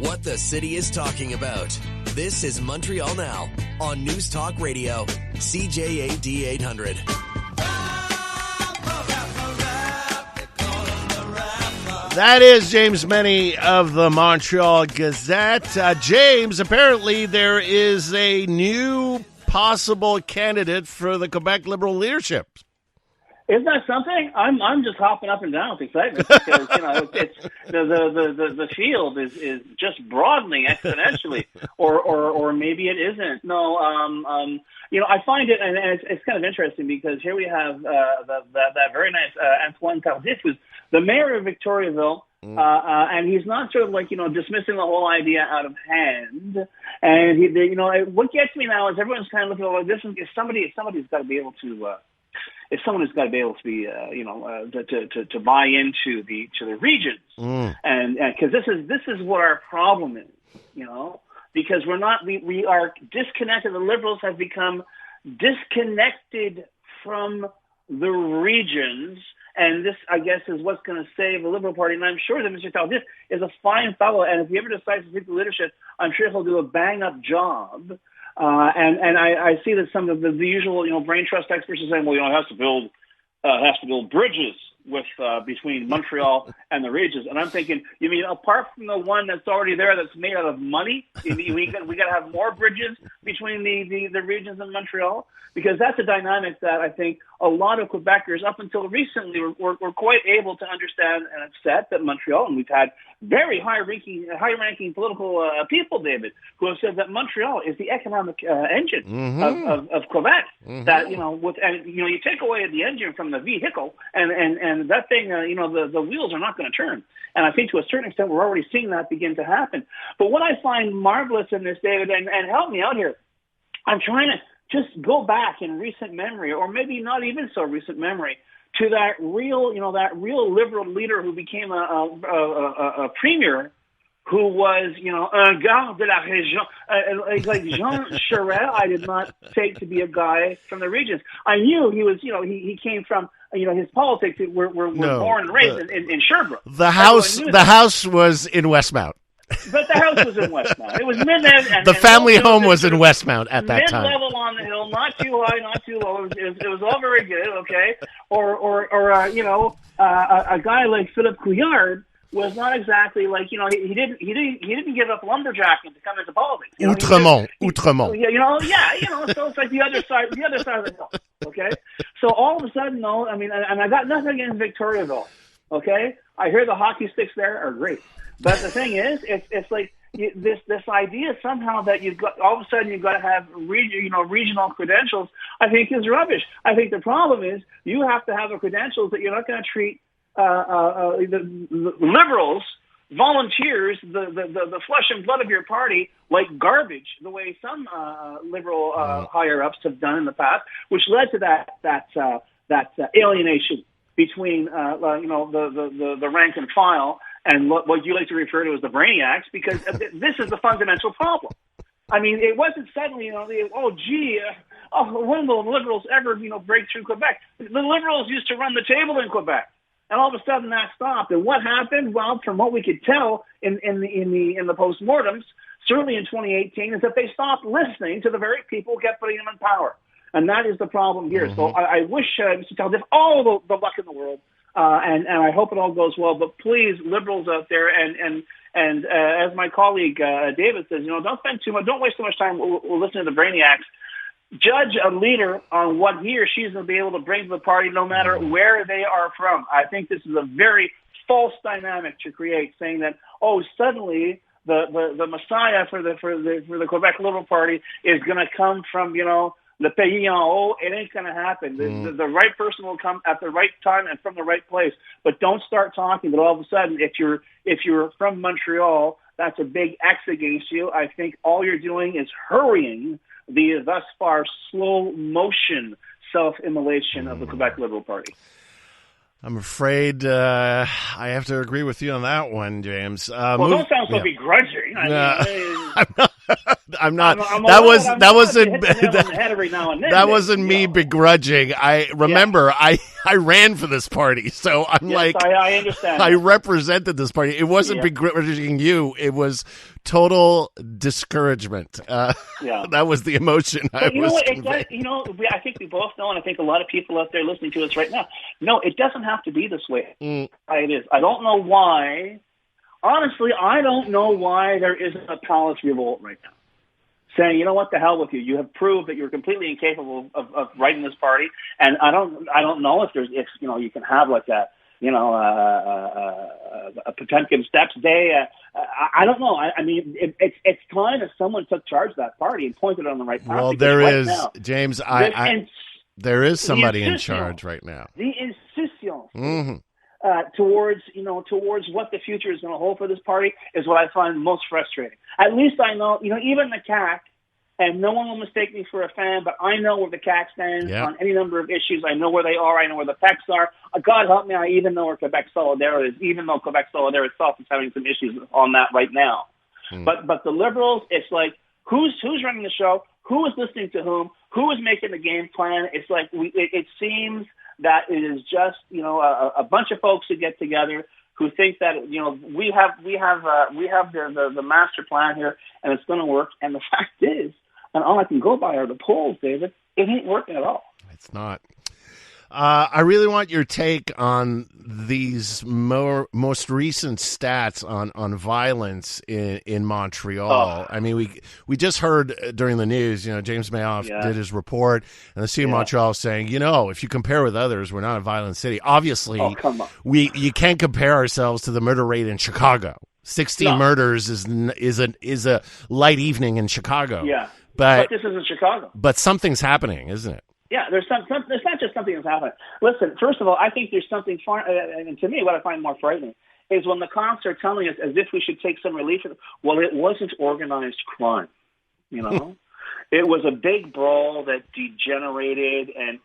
what the city is talking about. This is Montreal Now on News Talk Radio, CJAD 800. That is James MENNIE of the Montreal Gazette. James, apparently there is a new possible candidate for the Quebec Liberal leadership. Isn't that something? I'm just hopping up and down with excitement because it's the field is just broadening exponentially, or maybe it isn't. No, I find it, and it's kind of interesting because here we have that very nice Antoine Tardif, who's the mayor of Victoriaville, and he's not sort of like dismissing the whole idea out of hand. And what gets me now is everyone's kind of looking like this is somebody's got to be able to. If someone has got to be able to be, to buy into the regions, and because this is what our problem is, because we are disconnected. The Liberals have become disconnected from the regions, and this, I guess, is what's going to save the Liberal Party. And I'm sure that Mr. Tardif is a fine fellow, and if he ever decides to take the leadership, I'm sure he'll do a bang-up job. And I see that some of the usual, brain trust experts are saying, well, it has to build bridges with between Montreal and the regions. And I'm thinking, you mean apart from the one that's already there that's made out of money, we got to have more bridges between the regions and Montreal? Because that's a dynamic that I think a lot of Quebecers, up until recently, were quite able to understand and accept that Montreal, and we've had very high-ranking political people, David, who have said that Montreal is the economic engine of Quebec. That you take away the engine from the vehicle, and that thing, the wheels are not going to turn. And I think to a certain extent, we're already seeing that begin to happen. But what I find marvelous in this, David, and help me out here, I'm trying to just go back in recent memory, or maybe not even so recent memory, to that real liberal leader who became a premier, who was, un gars de la région, like Jean Charest. I did not take to be a guy from the regions. I knew he was, he came from, his politics were born and raised in Sherbrooke. The house was in Westmount. But the house was in Westmount. It was mid-end. The family home was in Westmount at that time. Mid-level on the hill, not too high, not too low. It was all very good, okay? Or a guy like Philippe Couillard was not exactly like, he didn't give up lumberjacking to come into politics. Outremont. So it's like the other side of the hill, okay? So all of a sudden, though, and I got nothing against Victoriaville, okay? I hear the hockey sticks there are great. But the thing is, it's like this idea somehow that you've got all of a sudden you've got to have regional credentials. I think is rubbish. I think the problem is you have to have the credentials that you're not going to treat the liberals, volunteers, the flesh and blood of your party like garbage, the way some liberal higher ups have done in the past, which led to that alienation between the rank and file. And what you like to refer to as the brainiacs, because this is the fundamental problem. It wasn't suddenly, when will the Liberals ever, break through Quebec? The Liberals used to run the table in Quebec, and all of a sudden that stopped. And what happened? Well, from what we could tell in the postmortems, certainly in 2018, is that they stopped listening to the very people who kept putting them in power, and that is the problem here. So I wish Mr. Tardif all the luck in the world. And I hope it all goes well. But please, Liberals out there, and as my colleague David says, don't waste too much time. We'll listen to the brainiacs. Judge a leader on what he or she's going to be able to bring to the party, no matter where they are from. I think this is a very false dynamic to create, saying that suddenly the messiah for the Quebec Liberal Party is going to come from le pays en haut. It ain't going to happen. The right person will come at the right time and from the right place. But don't start talking that all of a sudden, if you're from Montreal, that's a big X against you. I think all you're doing is hurrying the thus far slow motion self-immolation of the Quebec Liberal Party. I'm afraid I have to agree with you on that one, James. Don't sound so begrudging. I'm not. I'm not. I'm that aware was I'm that allowed wasn't to hit the nail on the head every now and then, that Dave, wasn't you me know. begrudging. I remember I ran for this party, so I'm Yes, like I understand. I that. represented this party. It wasn't Yeah. begrudging you. It was total discouragement. Yeah. That was the emotion I But you know was what? conveying. I think we both know, and I think a lot of people out there listening to us right now, no, it doesn't have to be this way. It is. I don't know why. Honestly, I don't know why there isn't a palace revolt right now. Saying, you know what, the hell with you. You have proved that you're completely incapable of writing this party, and I don't know if you can have like a Potemkin Steps Day. I don't know. I mean, it's time that someone took charge of that party and pointed it on the right path. Well, there right is, now, James. There is somebody in charge right now. The insistence Mm-hmm. towards what the future is going to hold for this party is what I find most frustrating. At least I know, even the CAC, and no one will mistake me for a fan, but I know where the CAC stands on any number of issues. I know where they are. I know where the PECs are. God help me, I even know where Quebec Solidaire is, even though Quebec Solidaire itself is having some issues on that right now. But the Liberals, it's like, who's running the show? Who is listening to whom? Who is making the game plan? It's like it seems that it is just a bunch of folks who get together who think that we have the master plan here and it's going to work. And the fact is, and all I can go by are the polls, David. It ain't working at all. It's not. I really want your take on these most recent stats on violence in Montreal. I mean, we just heard during the news, James Mayoff did his report, and the city of Montreal is saying, if you compare with others, we're not a violent city. Obviously, you can't compare ourselves to the murder rate in Chicago. 16 murders is a light evening in Chicago. Yeah, but this isn't Chicago. But something's happening, isn't it? Yeah, there's not just something that's happening. Listen, first of all, I think there's something and to me, what I find more frightening is when the cops are telling us as if we should take some relief. Well, it wasn't organized crime, It was a big brawl that degenerated, and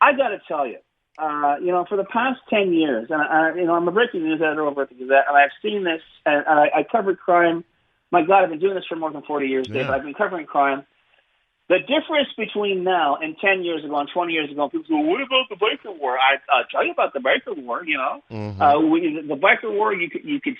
I got to tell you, for the past 10 years, and I'm a breaking news editor over at the Gazette, and I've seen this, and I covered crime. My God, I've been doing this for more than 40 years, Dave. I've been covering crime. The difference between now and 10 years ago and 20 years ago, people say, well, what about the biker war? I'll tell you about the biker war, the biker war, you could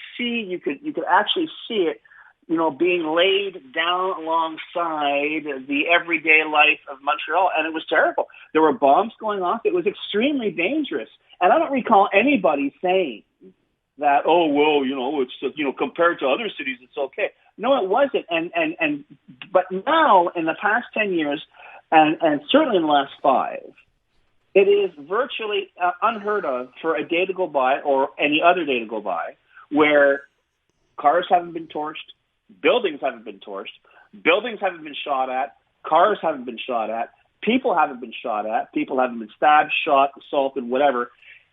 actually see it, being laid down alongside the everyday life of Montreal, and it was terrible. There were bombs going off. It was extremely dangerous. And I don't recall anybody saying that, oh, well, it's, compared to other cities, it's okay. No, it wasn't. But now, in the past 10 years, and certainly in the last 5, it is virtually unheard of for a day to go by, or any other day to go by, where cars haven't been torched, buildings haven't been torched, buildings haven't been shot at, cars haven't been shot at, people haven't been shot at, people haven't been stabbed, shot, assaulted, whatever.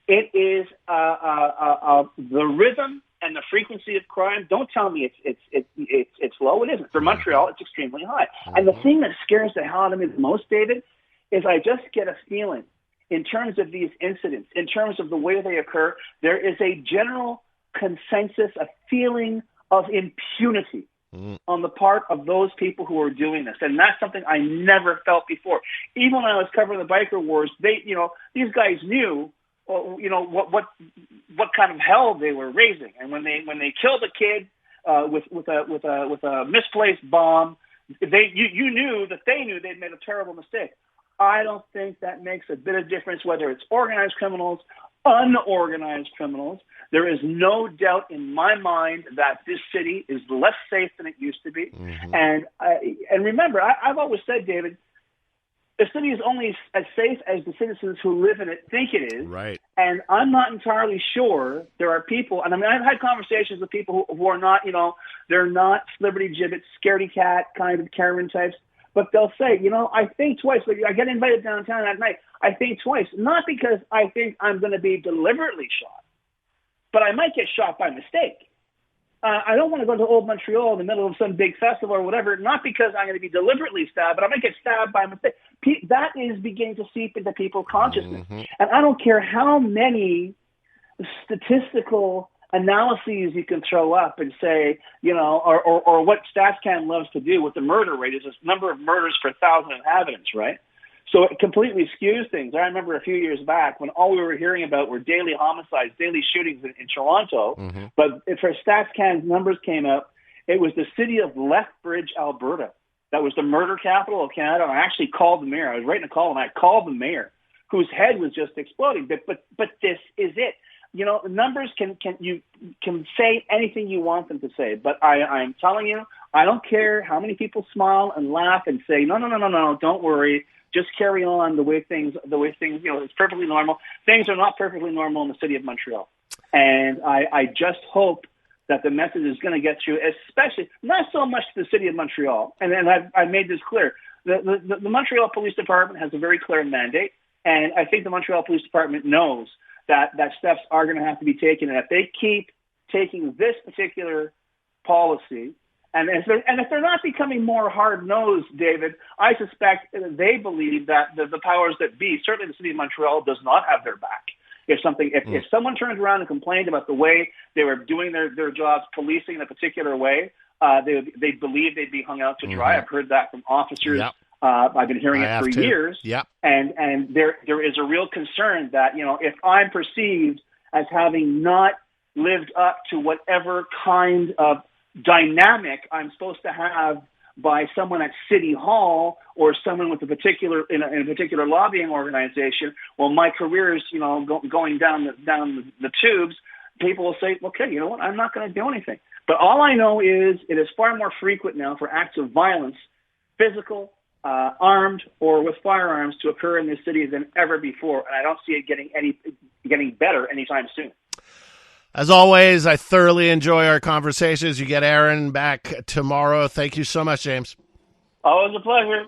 It is the rhythm and the frequency of crime. Don't tell me it's low. It isn't. For Montreal, it's extremely high. And the thing that scares the hell out of me the most, David, is I just get a feeling in terms of these incidents, in terms of the way they occur, there is a general consensus, a feeling of impunity on the part of those people who are doing this. And that's something I never felt before. Even when I was covering the biker wars, these guys knew what kind of hell they were raising, and when they killed a kid with a misplaced bomb, you knew that they knew they'd made a terrible mistake. I don't think that makes a bit of difference whether it's organized criminals, unorganized criminals. There is no doubt in my mind that this city is less safe than it used to be. And remember, I've always said, David, the city is only as safe as the citizens who live in it think it is. Right. And I'm not entirely sure there are people, and I mean, I've had conversations with people who are not, they're not celebrity gibbets, scaredy cat kind of Karen types, but they'll say, I think twice. Like, I get invited downtown at night. I think twice, not because I think I'm going to be deliberately shot, but I might get shot by mistake. I don't want to go to Old Montreal in the middle of some big festival or whatever, not because I'm going to be deliberately stabbed, but I might get stabbed by mistake. That is beginning to seep into people's consciousness. And I don't care how many statistical analyses you can throw up and say, or what StatsCan loves to do with the murder rate is this number of murders per 1,000 inhabitants, right? So it completely skews things. I remember a few years back when all we were hearing about were daily homicides, daily shootings in Toronto. Mm-hmm. But for StatsCan's numbers came out, it was the city of Lethbridge, Alberta. That was the murder capital of Canada. I actually called the mayor. I was writing a call, and I called the mayor, whose head was just exploding. But this is it. Numbers you can say anything you want them to say, but I'm telling you, I don't care how many people smile and laugh and say, no, don't worry, just carry on the way things, it's perfectly normal. Things are not perfectly normal in the city of Montreal, and I just hope that the message is going to get through, especially not so much to the city of Montreal, and I've made this clear. The Montreal Police Department has a very clear mandate, and I think the Montreal Police Department knows that steps are going to have to be taken. And if they keep taking this particular policy, and if they're not becoming more hard-nosed, David, I suspect they believe that the powers that be, certainly the city of Montreal, does not have their back. If someone turns around and complained about the way they were doing their jobs, policing in a particular way, they believe they'd be hung out to dry. I've heard that from officers. Yep. I've been hearing it for years. Yep. And there is a real concern that, if I'm perceived as having not lived up to whatever kind of dynamic I'm supposed to have by someone at City Hall or someone with in a particular lobbying organization, well, my career is, going down the tubes, people will say, okay, you know what, I'm not going to do anything. But all I know is it is far more frequent now for acts of violence, physical, armed or with firearms, to occur in this city than ever before, and I don't see it getting better anytime soon. As always, I thoroughly enjoy our conversations. You get Aaron back tomorrow. Thank you so much, James. Always a pleasure.